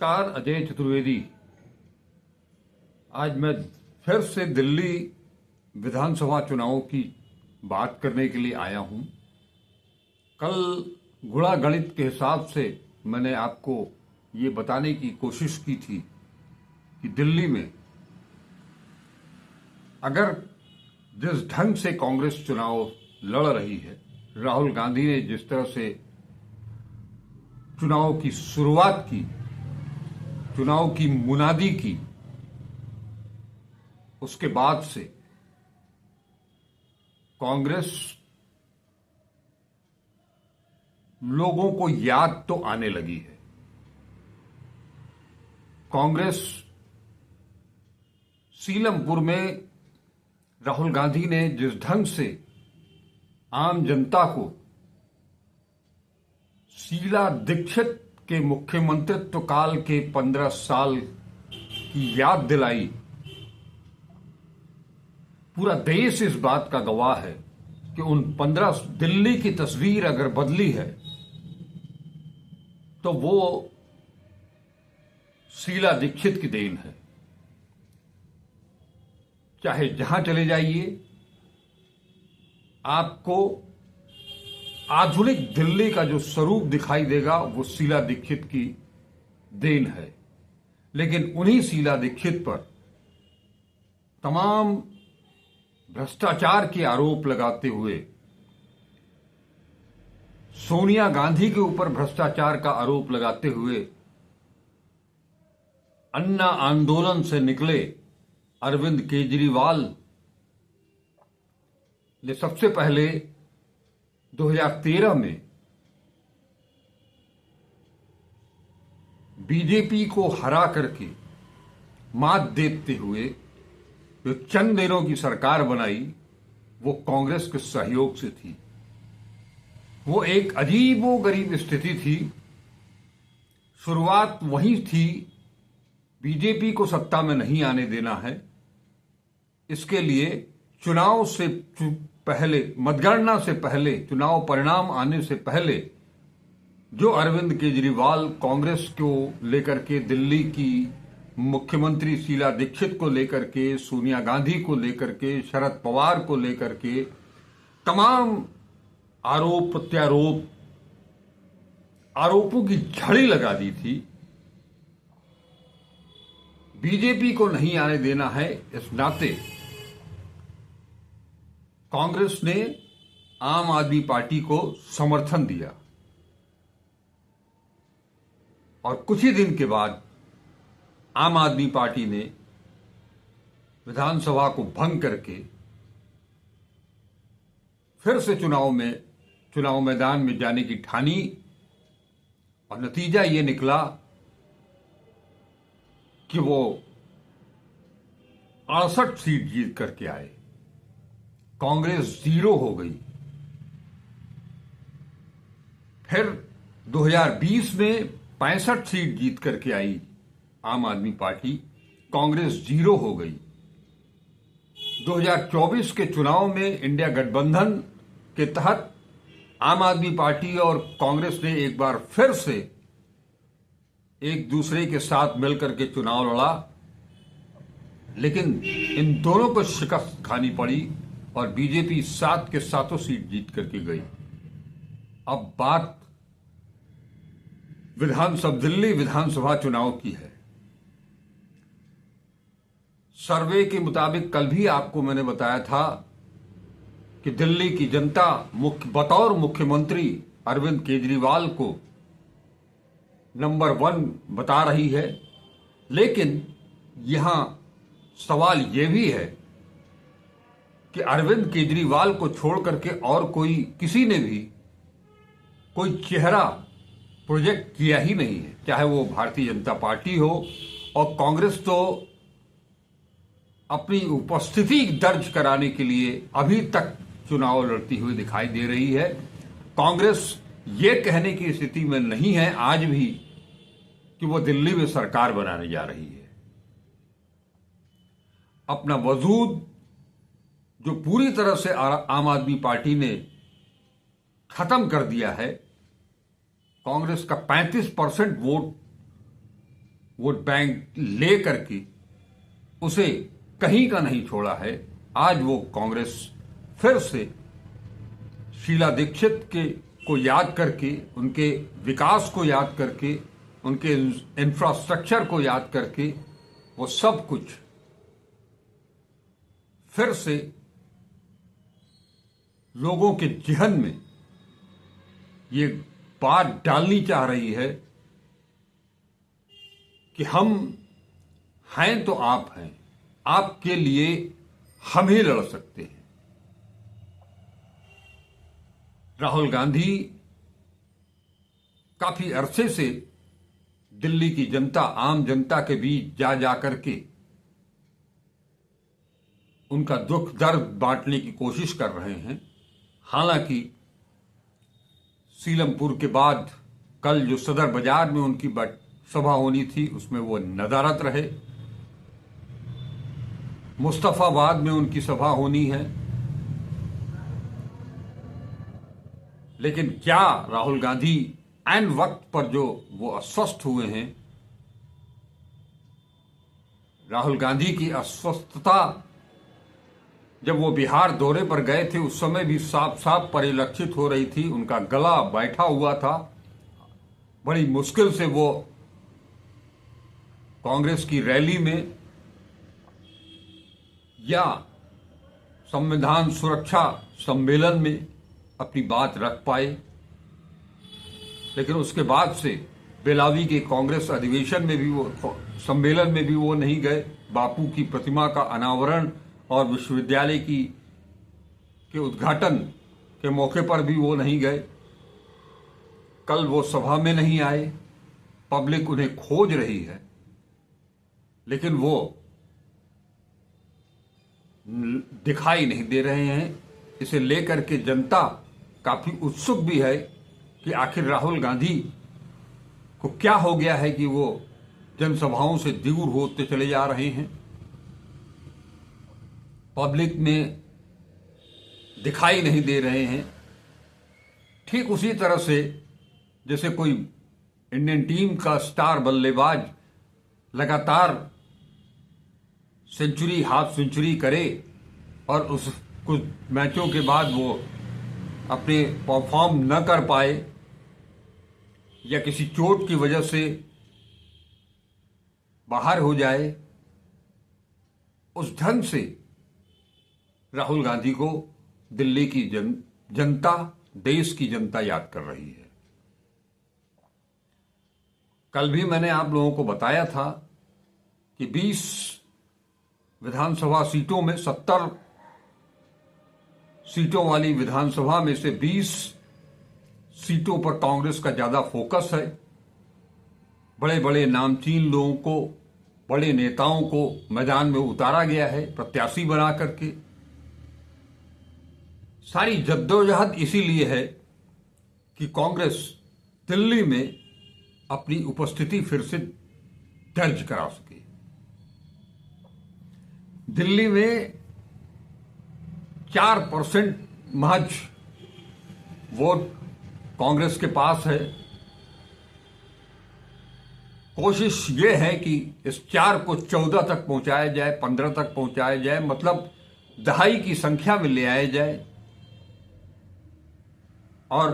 नमस्कार, अजय चतुर्वेदी। आज मैं फिर से दिल्ली विधानसभा चुनावों की बात करने के लिए आया हूं। कल गुणा गणित के हिसाब से मैंने आपको ये बताने की कोशिश की थी कि दिल्ली में अगर जिस ढंग से कांग्रेस चुनाव लड़ रही है, राहुल गांधी ने जिस तरह से चुनाव की शुरुआत की, चुनाव की मुनादी की, उसके बाद से कांग्रेस लोगों को याद तो आने लगी है। कांग्रेस सीलमपुर में राहुल गांधी ने जिस ढंग से आम जनता को शीला दीक्षित के मुख्यमंत्रित्व काल के 15 साल की याद दिलाई, पूरा देश इस बात का गवाह है कि उन 15 दिल्ली की तस्वीर अगर बदली है तो वो शीला दीक्षित की देन है। चाहे जहां चले जाइए, आपको आधुनिक दिल्ली का जो स्वरूप दिखाई देगा वो शीला दीक्षित की देन है। लेकिन उन्हीं शीला दीक्षित पर तमाम भ्रष्टाचार के आरोप लगाते हुए, सोनिया गांधी के ऊपर भ्रष्टाचार का आरोप लगाते हुए अन्ना आंदोलन से निकले अरविंद केजरीवाल ने सबसे पहले 2013 में बीजेपी को हरा करके मात देते हुए जो चंद दिनों की सरकार बनाई, वो कांग्रेस के सहयोग से थी। वो एक अजीबोगरीब स्थिति थी। शुरुआत वही थी, बीजेपी को सत्ता में नहीं आने देना है, इसके लिए चुनाव से पहले, मतगणना से पहले, चुनाव परिणाम आने से पहले जो अरविंद केजरीवाल कांग्रेस को लेकर के, दिल्ली की मुख्यमंत्री शीला दीक्षित को लेकर के, सोनिया गांधी को लेकर के, शरद पवार को लेकर के तमाम आरोप प्रत्यारोप, आरोपों की झड़ी लगा दी थी। बीजेपी को नहीं आने देना है, इस नाते कांग्रेस ने आम आदमी पार्टी को समर्थन दिया और कुछ ही दिन के बाद आम आदमी पार्टी ने विधानसभा को भंग करके फिर से चुनाव मैदान में जाने की ठानी और नतीजा ये निकला कि वो 68 सीट जीत करके आए। कांग्रेस 0 हो गई। फिर 2020 में 65 सीट जीत करके आई आम आदमी पार्टी, कांग्रेस 0 हो गई। 2024 के चुनाव में इंडिया गठबंधन के तहत आम आदमी पार्टी और कांग्रेस ने एक बार फिर से एक दूसरे के साथ मिलकर के चुनाव लड़ा, लेकिन इन दोनों को शिकस्त खानी पड़ी और बीजेपी 7 के 7 सीट जीत करके गई। अब बात दिल्ली विधानसभा चुनाव की है। सर्वे के मुताबिक कल भी आपको मैंने बताया था कि दिल्ली की जनता बतौर मुख्यमंत्री अरविंद केजरीवाल को नंबर 1 बता रही है। लेकिन यहां सवाल यह भी है कि अरविंद केजरीवाल को छोड़ करके और किसी ने भी कोई चेहरा प्रोजेक्ट किया ही नहीं है, चाहे वो भारतीय जनता पार्टी हो। और कांग्रेस तो अपनी उपस्थिति दर्ज कराने के लिए अभी तक चुनाव लड़ती हुई दिखाई दे रही है। कांग्रेस ये कहने की स्थिति में नहीं है आज भी कि वो दिल्ली में सरकार बनाने जा रही है। अपना वजूद जो पूरी तरह से आम आदमी पार्टी ने खत्म कर दिया है, कांग्रेस का 35% वोट वोट बैंक ले करके उसे कहीं का नहीं छोड़ा है। आज वो कांग्रेस फिर से शीला दीक्षित के को याद करके, उनके विकास को याद करके, उनके इंफ्रास्ट्रक्चर को याद करके वो सब कुछ फिर से लोगों के जहन में ये बात डालनी चाह रही है कि हम हैं तो आप हैं, आपके लिए हम ही लड़ सकते हैं। राहुल गांधी काफी अरसे से दिल्ली की जनता, आम जनता के बीच जा जा करके उनका दुख दर्द बांटने की कोशिश कर रहे हैं। हालांकि सीलमपुर के बाद कल जो सदर बाजार में उनकी सभा होनी थी उसमें वो नदारत रहे। मुस्तफाबाद में उनकी सभा होनी है, लेकिन क्या राहुल गांधी ऐन वक्त पर जो वो अस्वस्थ हुए हैं, राहुल गांधी की अस्वस्थता जब वो बिहार दौरे पर गए थे उस समय भी साफ साफ परिलक्षित हो रही थी। उनका गला बैठा हुआ था, बड़ी मुश्किल से वो कांग्रेस की रैली में या संविधान सुरक्षा सम्मेलन में अपनी बात रख पाए। लेकिन उसके बाद से बेलावी के कांग्रेस अधिवेशन में भी वो, सम्मेलन में भी वो नहीं गए। बापू की प्रतिमा का अनावरण और विश्वविद्यालय के उद्घाटन के मौके पर भी वो नहीं गए। कल वो सभा में नहीं आए। पब्लिक उन्हें खोज रही है, लेकिन वो दिखाई नहीं दे रहे हैं। इसे लेकर के जनता काफी उत्सुक भी है कि आखिर राहुल गांधी को क्या हो गया है कि वो जनसभाओं से दूर होते चले जा रहे हैं, पब्लिक में दिखाई नहीं दे रहे हैं। ठीक उसी तरह से जैसे कोई इंडियन टीम का स्टार बल्लेबाज लगातार सेंचुरी, हाफ सेंचुरी करे और उस कुछ मैचों के बाद वो अपने परफॉर्म न कर पाए या किसी चोट की वजह से बाहर हो जाए, उस ढंग से राहुल गांधी को दिल्ली की जनता, देश की जनता याद कर रही है। कल भी मैंने आप लोगों को बताया था कि 20 विधानसभा सीटों में 70 सीटों वाली विधानसभा में से 20 सीटों पर कांग्रेस का ज्यादा फोकस है। बड़े बड़े नामचीन लोगों को, बड़े नेताओं को मैदान में उतारा गया है प्रत्याशी बना करके। सारी जद्दोजहद इसीलिए है कि कांग्रेस दिल्ली में अपनी उपस्थिति फिर से दर्ज करा सके। दिल्ली में 4% महज वोट कांग्रेस के पास है। कोशिश यह है कि इस 4 को 14 तक पहुंचाया जाए, 15 तक पहुंचाया जाए, मतलब दहाई की संख्या में ले आया जाए। और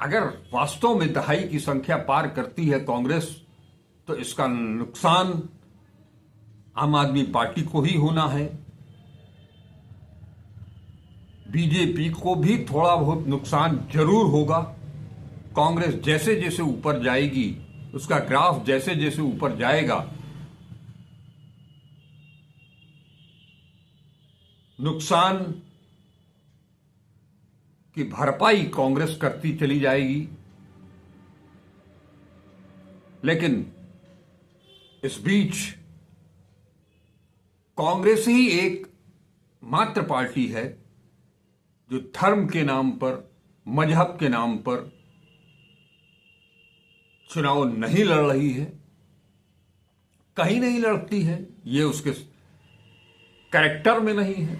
अगर वास्तव में दहाई की संख्या पार करती है कांग्रेस, तो इसका नुकसान आम आदमी पार्टी को ही होना है। बीजेपी को भी थोड़ा बहुत नुकसान जरूर होगा। कांग्रेस जैसे जैसे ऊपर जाएगी, उसका ग्राफ जैसे जैसे ऊपर जाएगा, नुकसान की भरपाई कांग्रेस करती चली जाएगी। लेकिन इस बीच कांग्रेस ही एक मात्र पार्टी है जो धर्म के नाम पर, मजहब के नाम पर चुनाव नहीं लड़ रही है, कहीं नहीं लड़ती है। ये उसके कैरेक्टर में नहीं है।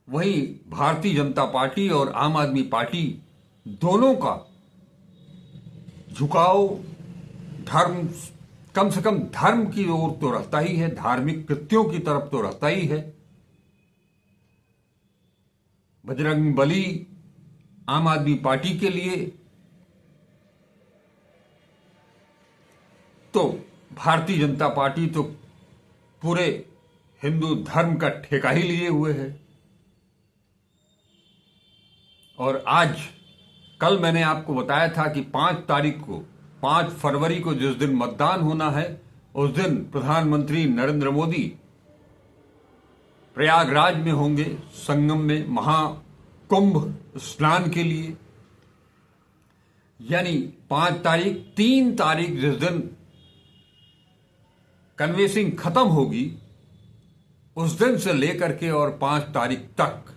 वहीं भारतीय जनता पार्टी और आम आदमी पार्टी दोनों का झुकाव धर्म, कम से कम धर्म की ओर तो रहता ही है, धार्मिक कृत्यों की तरफ तो रहता ही है। बजरंगबली आम आदमी पार्टी के लिए तो भारतीय जनता पार्टी तो पूरे हिंदू धर्म का ठेका ही लिए हुए है। और आज कल मैंने आपको बताया था कि 5 फरवरी को जिस दिन मतदान होना है, उस दिन प्रधानमंत्री नरेंद्र मोदी प्रयागराज में होंगे, संगम में महाकुंभ स्नान के लिए। यानी 5 तारीख, 3 तारीख जिस दिन कन्वेंसिंग खत्म होगी, उस दिन से लेकर के और 5 तारीख तक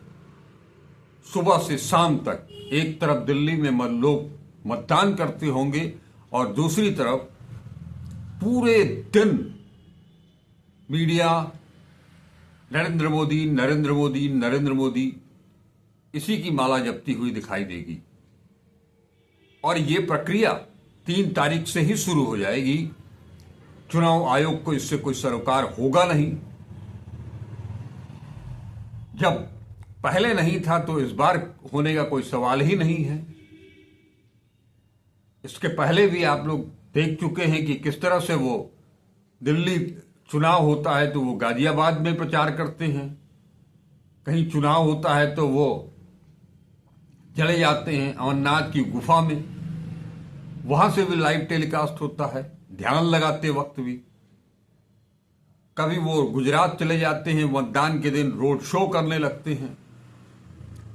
सुबह से शाम तक एक तरफ दिल्ली में लोग मतदान करते होंगे और दूसरी तरफ पूरे दिन मीडिया नरेंद्र मोदी नरेंद्र मोदी नरेंद्र मोदी इसी की माला जपती हुई दिखाई देगी। और ये प्रक्रिया 3 तारीख से ही शुरू हो जाएगी। चुनाव आयोग को इससे कोई सरोकार होगा नहीं। जब पहले नहीं था तो इस बार होने का कोई सवाल ही नहीं है। इसके पहले भी आप लोग देख चुके हैं कि किस तरह से वो दिल्ली चुनाव होता है तो वो गाजियाबाद में प्रचार करते हैं, कहीं चुनाव होता है तो वो चले जाते हैं अमरनाथ की गुफा में, वहां से भी लाइव टेलीकास्ट होता है ध्यान लगाते वक्त भी। कभी वो गुजरात चले जाते हैं, मतदान के दिन रोड शो करने लगते हैं।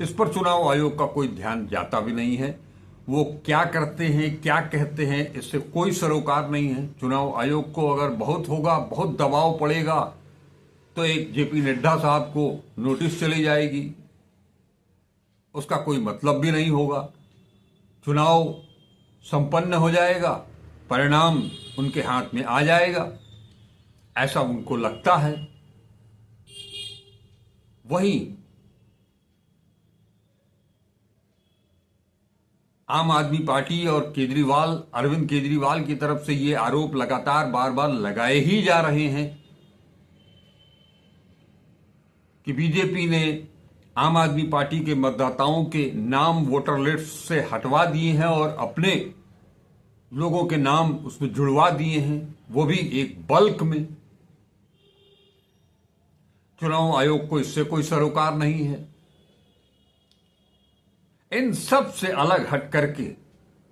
इस पर चुनाव आयोग का कोई ध्यान जाता भी नहीं है। वो क्या करते हैं, क्या कहते हैं, इससे कोई सरोकार नहीं है। चुनाव आयोग को अगर बहुत होगा, बहुत दबाव पड़ेगा तो एक जेपी नड्डा साहब को नोटिस चली जाएगी, उसका कोई मतलब भी नहीं होगा। चुनाव संपन्न हो जाएगा, परिणाम उनके हाथ में आ जाएगा, ऐसा उनको लगता है। वहीं आम आदमी पार्टी और केजरीवाल, अरविंद केजरीवाल की तरफ से ये आरोप लगातार बार बार लगाए ही जा रहे हैं कि बीजेपी ने आम आदमी पार्टी के मतदाताओं के नाम वोटर लिस्ट से हटवा दिए हैं और अपने लोगों के नाम उसमें जुड़वा दिए हैं, वो भी एक बल्क में। चुनाव आयोग को इससे कोई सरोकार नहीं है। इन सब से अलग हट करके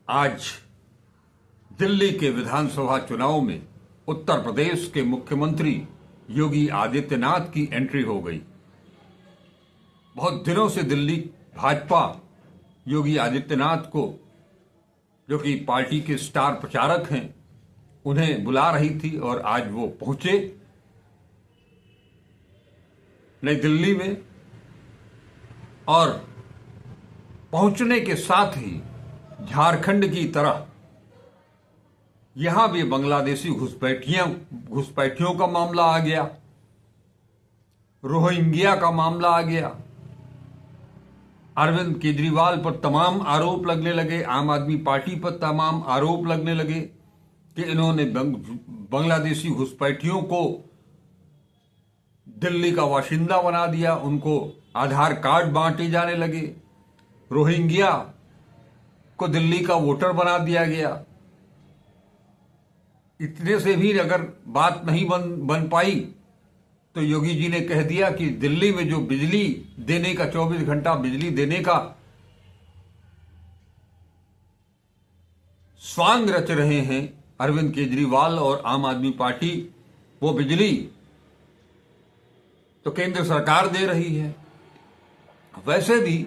आज दिल्ली के विधानसभा चुनाव में उत्तर प्रदेश के मुख्यमंत्री योगी आदित्यनाथ की एंट्री हो गई। बहुत दिनों से दिल्ली भाजपा योगी आदित्यनाथ को, जो कि पार्टी के स्टार प्रचारक हैं, उन्हें बुला रही थी और आज वो पहुंचे नई दिल्ली में। और पहुंचने के साथ ही झारखंड की तरह यहां भी बांग्लादेशी घुसपैठियों का मामला आ गया, रोहिंग्या का मामला आ गया। अरविंद केजरीवाल पर तमाम आरोप लगने लगे, आम आदमी पार्टी पर तमाम आरोप लगने लगे कि इन्होंने बांग्लादेशी घुसपैठियों को दिल्ली का बाशिंदा बना दिया, उनको आधार कार्ड बांटे जाने लगे, रोहिंग्या को दिल्ली का वोटर बना दिया गया। इतने से भी अगर बात नहीं बन पाई तो योगी जी ने कह दिया कि दिल्ली में जो बिजली देने का 24 घंटा बिजली देने का स्वांग रच रहे हैं अरविंद केजरीवाल और आम आदमी पार्टी, वो बिजली तो केंद्र सरकार दे रही है। वैसे भी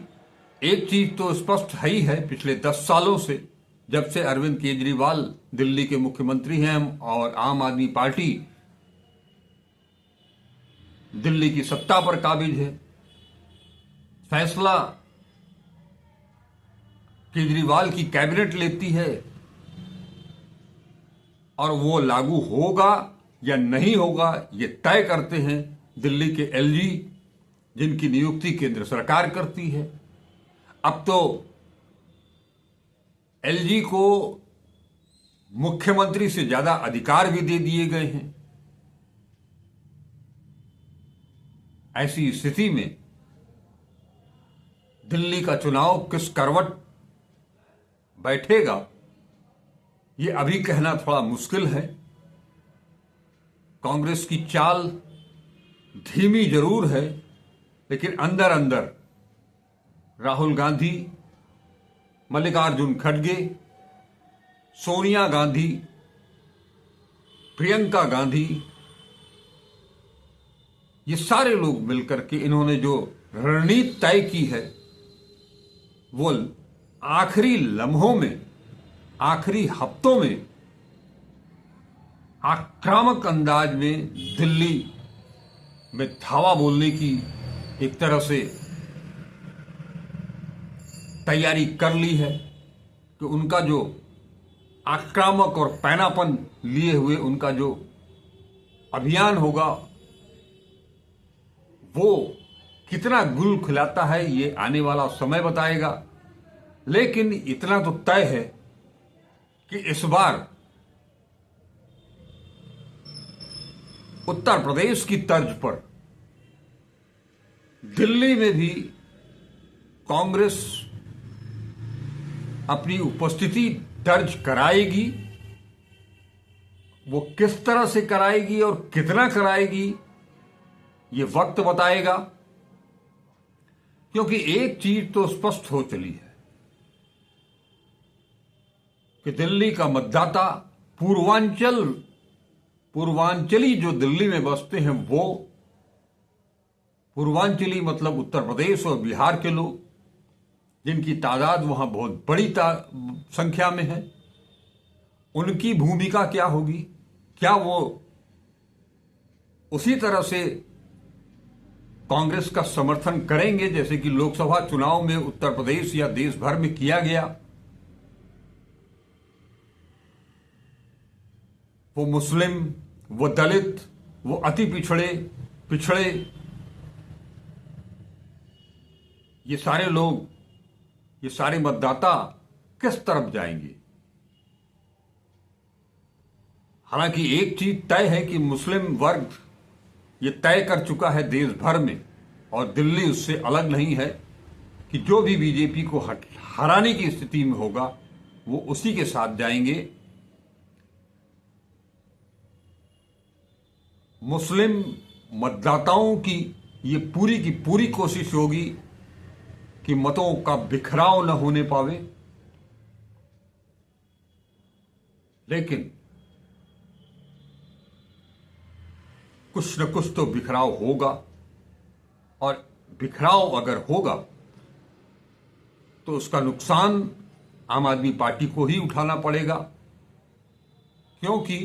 एक चीज तो स्पष्ट है ही है, पिछले 10 सालों से, जब से अरविंद केजरीवाल दिल्ली के मुख्यमंत्री हैं और आम आदमी पार्टी दिल्ली की सत्ता पर काबिज है, फैसला केजरीवाल की कैबिनेट लेती है और वो लागू होगा या नहीं होगा ये तय करते हैं दिल्ली के एलजी, जिनकी नियुक्ति केंद्र सरकार करती है। अब तो एलजी को मुख्यमंत्री से ज्यादा अधिकार भी दे दिए गए हैं। ऐसी स्थिति में दिल्ली का चुनाव किस करवट बैठेगा, ये अभी कहना थोड़ा मुश्किल है। कांग्रेस की चाल धीमी जरूर है, लेकिन अंदर अंदर राहुल गांधी, मल्लिकार्जुन खड़गे, सोनिया गांधी, प्रियंका गांधी, ये सारे लोग मिलकर के इन्होंने जो रणनीति तय की है, वो आखिरी लम्हों में, आखिरी हफ्तों में आक्रामक अंदाज में दिल्ली में धावा बोलने की एक तरह से तैयारी कर ली है कि उनका जो आक्रामक और पैनापन लिए हुए उनका जो अभियान होगा वो कितना गुल खिलाता है, ये आने वाला समय बताएगा। लेकिन इतना तो तय है कि इस बार उत्तर प्रदेश की तर्ज पर दिल्ली में भी कांग्रेस अपनी उपस्थिति दर्ज कराएगी। वो किस तरह से कराएगी और कितना कराएगी, ये वक्त बताएगा। क्योंकि एक चीज तो स्पष्ट हो चली है कि दिल्ली का मतदाता, पूर्वांचली जो दिल्ली में बसते हैं, वो पूर्वांचली मतलब उत्तर प्रदेश और बिहार के लोग, जिनकी तादाद वहां बहुत बड़ी संख्या में है, उनकी भूमिका क्या होगी? क्या वो उसी तरह से कांग्रेस का समर्थन करेंगे जैसे कि लोकसभा चुनाव में उत्तर प्रदेश या देश भर में किया गया? वो मुस्लिम, वो दलित, वो अति पिछड़े ये सारे लोग, ये सारे मतदाता किस तरफ जाएंगे? हालांकि एक चीज तय है कि मुस्लिम वर्ग ये तय कर चुका है देश भर में, और दिल्ली उससे अलग नहीं है, कि जो भी बीजेपी को हराने की स्थिति में होगा वो उसी के साथ जाएंगे। मुस्लिम मतदाताओं की ये पूरी की पूरी कोशिश होगी कि मतों का बिखराव न होने पावे, लेकिन कुछ न कुछ तो बिखराव होगा। और बिखराव अगर होगा तो उसका नुकसान आम आदमी पार्टी को ही उठाना पड़ेगा, क्योंकि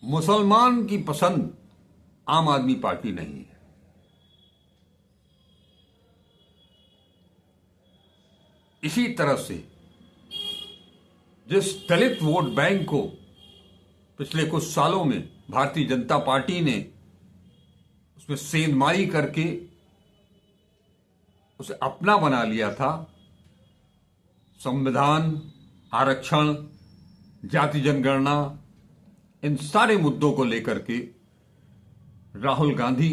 मुसलमान की पसंद आम आदमी पार्टी नहीं है। इसी तरह से जिस दलित वोट बैंक को पिछले कुछ सालों में भारतीय जनता पार्टी ने उसमें सेंधमारी करके उसे अपना बना लिया था, संविधान, आरक्षण, जाति जनगणना, इन सारे मुद्दों को लेकर के राहुल गांधी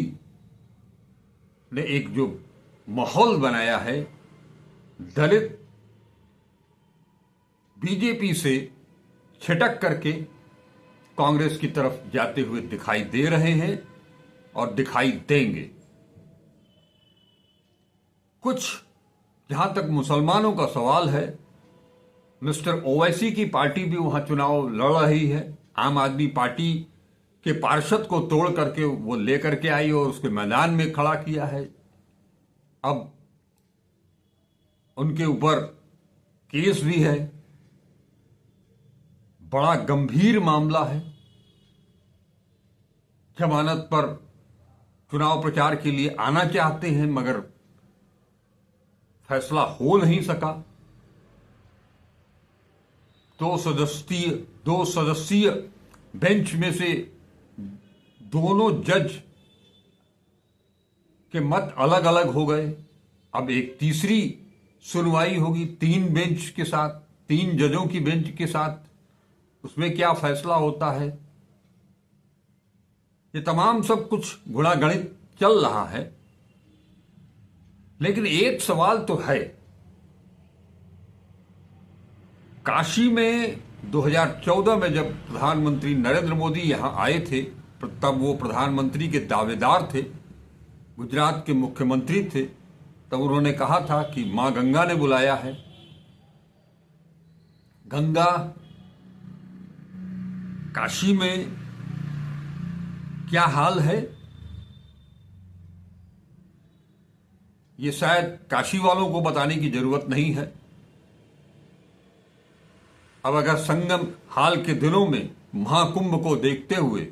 ने एक जो माहौल बनाया है, दलित बीजेपी से छिटक करके कांग्रेस की तरफ जाते हुए दिखाई दे रहे हैं और दिखाई देंगे। कुछ जहां तक मुसलमानों का सवाल है, मिस्टर ओवैसी की पार्टी भी वहां चुनाव लड़ रही है। आम आदमी पार्टी के पार्षद को तोड़ करके वो लेकर के आई और उसके मैदान में खड़ा किया है। अब उनके ऊपर केस भी है, बड़ा गंभीर मामला है। जमानत पर चुनाव प्रचार के लिए आना चाहते हैं मगर फैसला हो नहीं सका। दो सदस्यीय बेंच में से दोनों जज के मत अलग अलग हो गए। अब एक तीसरी सुनवाई होगी 3 बेंच के साथ, 3 जजों की बेंच के साथ। उसमें क्या फैसला होता है, ये तमाम सब कुछ गुणागणित चल रहा है। लेकिन एक सवाल तो है, काशी में 2014 में जब प्रधानमंत्री नरेंद्र मोदी यहां आए थे, तब वो प्रधानमंत्री के दावेदार थे, गुजरात के मुख्यमंत्री थे, तब उन्होंने कहा था कि मां गंगा ने बुलाया है। गंगा काशी में क्या हाल है, ये शायद काशी वालों को बताने की जरूरत नहीं है। अब अगर संगम हाल के दिनों में महाकुंभ को देखते हुए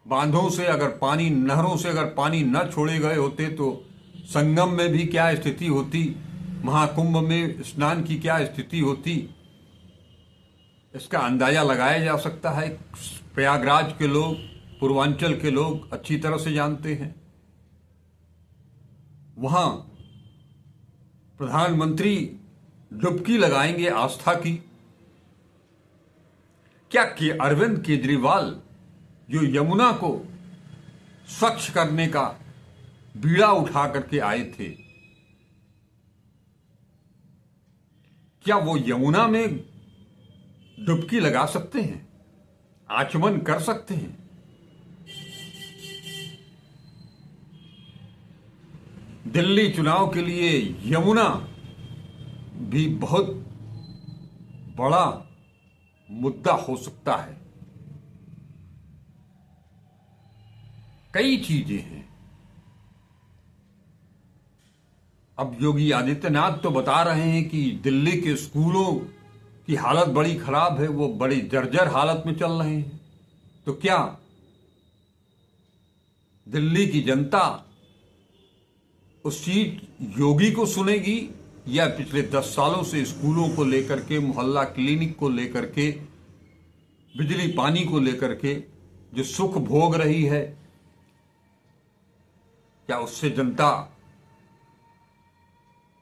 बांधों से अगर पानी, नहरों से अगर पानी न छोड़े गए होते तो संगम में भी क्या स्थिति होती, महाकुंभ में स्नान की क्या स्थिति होती, इसका अंदाजा लगाया जा सकता है। प्रयागराज के लोग, पूर्वांचल के लोग अच्छी तरह से जानते हैं। वहां प्रधानमंत्री डुबकी लगाएंगे आस्था की। क्या कि अरविंद केजरीवाल जो यमुना को स्वच्छ करने का बीड़ा उठा करके आए थे, क्या वो यमुना में डुबकी लगा सकते हैं, आचमन कर सकते हैं? दिल्ली चुनाव के लिए यमुना भी बहुत बड़ा मुद्दा हो सकता है। कई चीजें हैं। अब योगी आदित्यनाथ तो बता रहे हैं कि दिल्ली के स्कूलों की हालत बड़ी खराब है, वो बड़ी जर्जर हालत में चल रहे हैं। तो क्या दिल्ली की जनता उस चीज योगी को सुनेगी, या पिछले 10 सालों से स्कूलों को लेकर के, मोहल्ला क्लिनिक को लेकर के, बिजली पानी को लेकर के जो सुख भोग रही है, क्या उससे जनता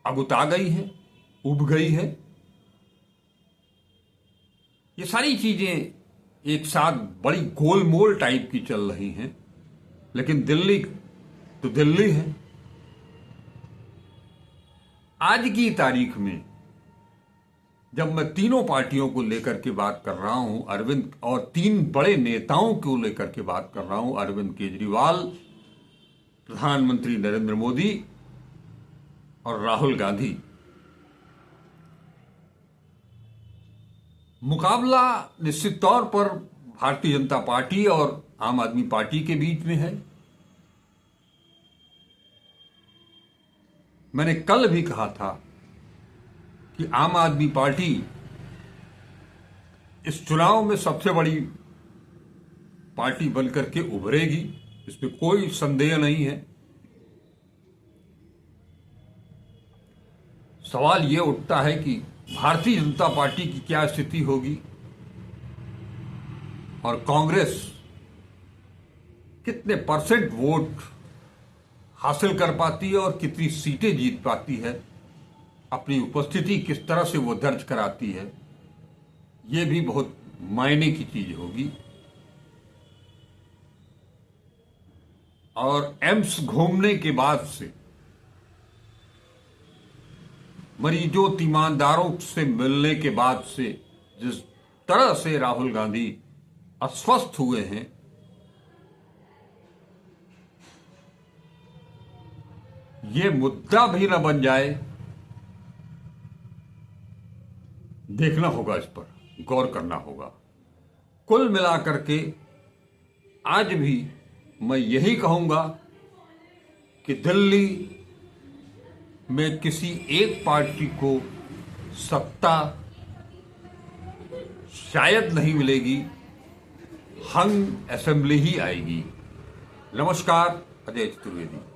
अगुता गई है, उब गई है? ये सारी चीजें एक साथ बड़ी गोलमोल टाइप की चल रही हैं। लेकिन दिल्ली तो दिल्ली है। आज की तारीख में जब मैं तीनों पार्टियों को लेकर के बात कर रहा हूं, अरविंद, और 3 बड़े नेताओं को लेकर के बात कर रहा हूं, अरविंद केजरीवाल, प्रधानमंत्री नरेंद्र मोदी और राहुल गांधी, मुकाबला निश्चित तौर पर भारतीय जनता पार्टी और आम आदमी पार्टी के बीच में है। मैंने कल भी कहा था कि आम आदमी पार्टी इस चुनाव में सबसे बड़ी पार्टी बनकर के उभरेगी, इसमें कोई संदेह नहीं है। सवाल यह उठता है कि भारतीय जनता पार्टी की क्या स्थिति होगी और कांग्रेस कितने परसेंट वोट हासिल कर पाती है और कितनी सीटें जीत पाती है, अपनी उपस्थिति किस तरह से वो दर्ज कराती है, ये भी बहुत मायने की चीज होगी। और एम्स घूमने के बाद से, मरीजों, तीमानदारों से मिलने के बाद से जिस तरह से राहुल गांधी अस्वस्थ हुए हैं, ये मुद्दा भी न बन जाए, देखना होगा, इस पर गौर करना होगा। कुल मिलाकर के आज भी मैं यही कहूंगा कि दिल्ली में किसी एक पार्टी को सत्ता शायद नहीं मिलेगी, हंग असेंबली ही आएगी। नमस्कार, अजय चतुर्वेदी।